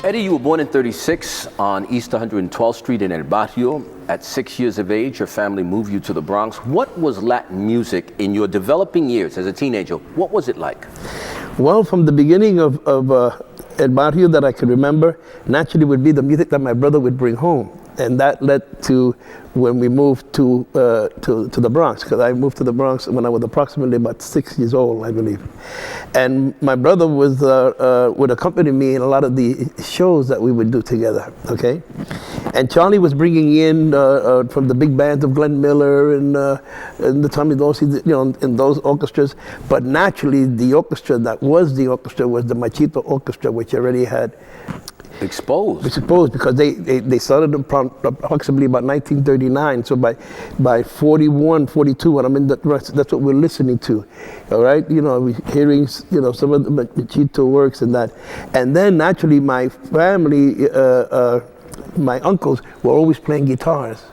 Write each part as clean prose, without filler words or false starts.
Eddie, you were born in 36 on East 112th Street in El Barrio. At 6 years of age, your family moved you to the Bronx. What was Latin music in your developing years as a teenager? What was it like? Well, from the beginning of El Barrio that I could remember, naturally would be the music that my brother would bring home. And that led to when we moved to the Bronx, because I moved to the Bronx when I was approximately about 6 years old, I believe. And my brother would accompany me in a lot of the shows that we would do together, okay? And Charlie was bringing in from the big bands of Glenn Miller and the Tommy Dorsey, in those orchestras. But naturally, the orchestra that was the orchestra was the Machito Orchestra, which already had Exposed because they started approximately about 1939. So by 41, 42, when I'm in the Bronx, that's what we're listening to, all right? We're hearing some of the Machito works and that. And then naturally my family, my uncles were always playing guitars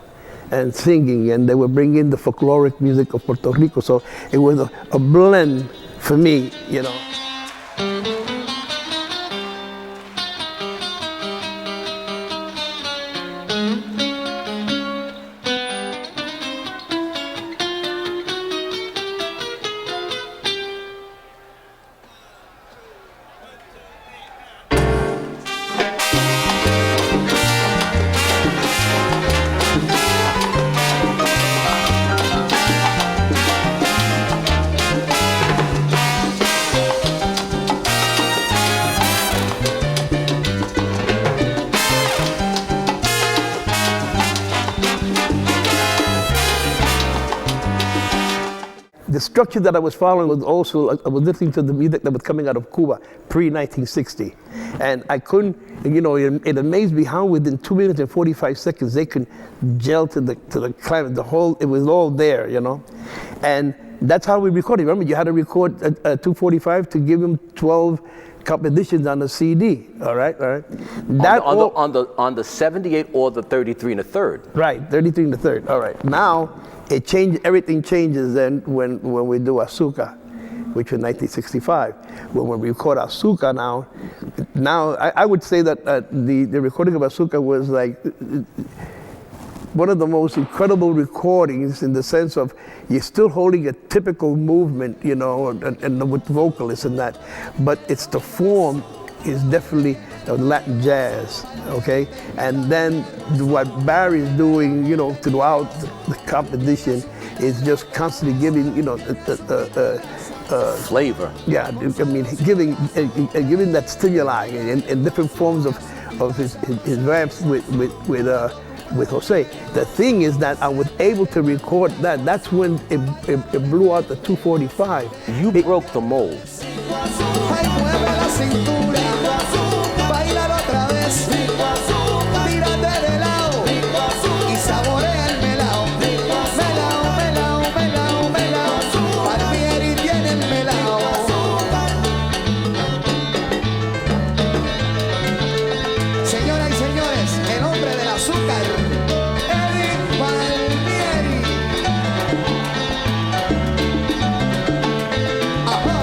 and singing, and they would bring in the folkloric music of Puerto Rico. So it was a blend for me, The structure that I was following was also, I was listening to the music that was coming out of Cuba pre-1960. And I couldn't, it amazed me how within 2 minutes and 45 seconds they could gel to the climate, it was all there, And that's how we recorded. Remember, you had to record at 245 to give them 12 compositions on the CD, all right? On the 78 or the 33 and a third? Right, 33 and a third, all right. Now, everything changes then when we do Azúcar, which was 1965. When we record Azúcar now I would say that the recording of Azúcar was like one of the most incredible recordings in the sense of you're still holding a typical movement, and with vocalists and that, but it's the form is definitely Latin jazz, okay? And then what Barry's doing, throughout the composition is just constantly giving, flavor. Yeah, I mean, giving that stimuli in different forms of his ramps with Jose. The thing is that I was able to record that. That's when it blew out the 245. You broke the mold. Señoras y señores, el hombre del azúcar, Eddie Palmieri. Ajá.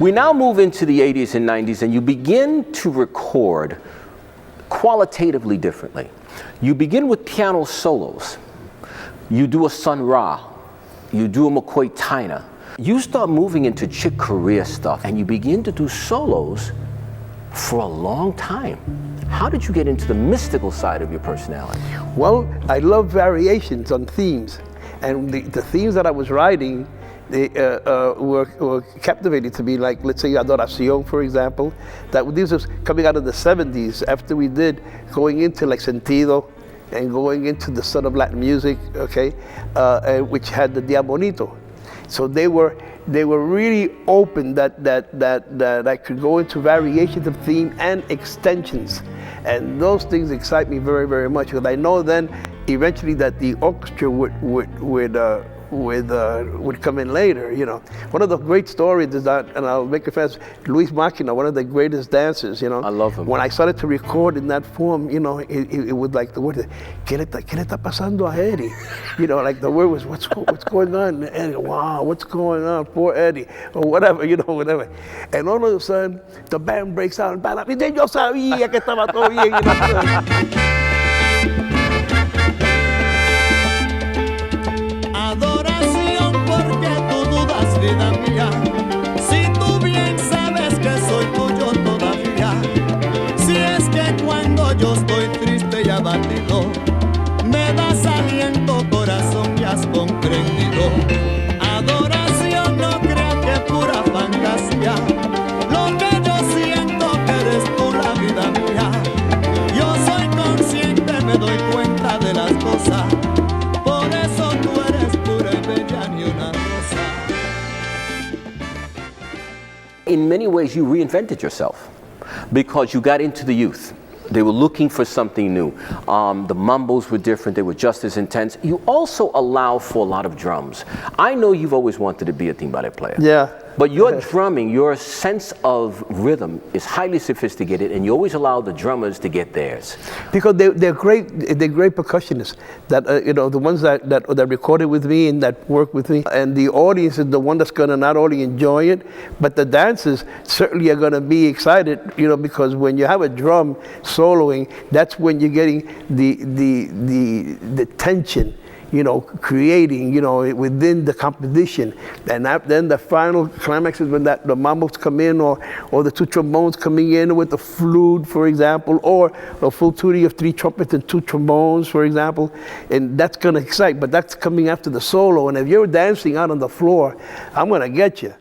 We now move into the 80s and 90s, and you begin to record qualitatively differently. You begin with piano solos. You do a Sun Ra. You do a McCoy Tyner. You start moving into Chick Corea stuff, and you begin to do solos for a long time. How did you get into the mystical side of your personality? Well, I love variations on themes, and the themes that I was writing, they were captivating to me. Like, let's say Adoración, for example. This was coming out of the 70s after we did going into like Sentido and going into the son of Latin music, okay, which had the Dia Bonito. So they were really open that I could go into variations of theme and extensions. And those things excite me very, very much, because I know then eventually that the orchestra would come in later, you know. One of the great stories is that, and I'll make it fast, Luis Machina, one of the greatest dancers, you know. I love him. When I started to record in that form, you know, it was like the word, ¿Qué le está pasando a Eddie? You know, like the word was, what's going on? Eddie, wow, what's going on? Poor Eddie, or whatever, you know, whatever. And all of a sudden, the band breaks out, and yo sabía que estaba todo bien, you know. Adoración, porque tú dudas, vida mía, si tú bien sabes que soy tuyo todavía. Si es que cuando yo estoy triste y abatido, me das aliento, corazón, ya has comprendido. Adoración, no creas que es pura fantasía, lo que yo siento que eres tú la vida mía. Yo soy consciente, me doy cuenta de las cosas, por eso tú eres pura y bella ni una rosa. In many ways, you reinvented yourself because you got into the youth. They were looking for something new. The mambos were different. They were just as intense. You also allow for a lot of drums. I know you've always wanted to be a timbale player. Yeah. But your drumming, your sense of rhythm is highly sophisticated, and you always allow the drummers to get theirs. Because they're great percussionists. That you know, the ones that recorded with me and that work with me, and the audience is the one that's going to not only enjoy it, but the dancers certainly are going to be excited. You know, because when you have a drum soloing, that's when you're getting the tension, you know, creating, you know, within the composition. And then the final climax is when the mambos come in, or the two trombones coming in with the flute, for example, or a full tutti of 3 trumpets and 2 trombones, for example. And that's going to excite, but that's coming after the solo. And if you're dancing out on the floor, I'm going to get you.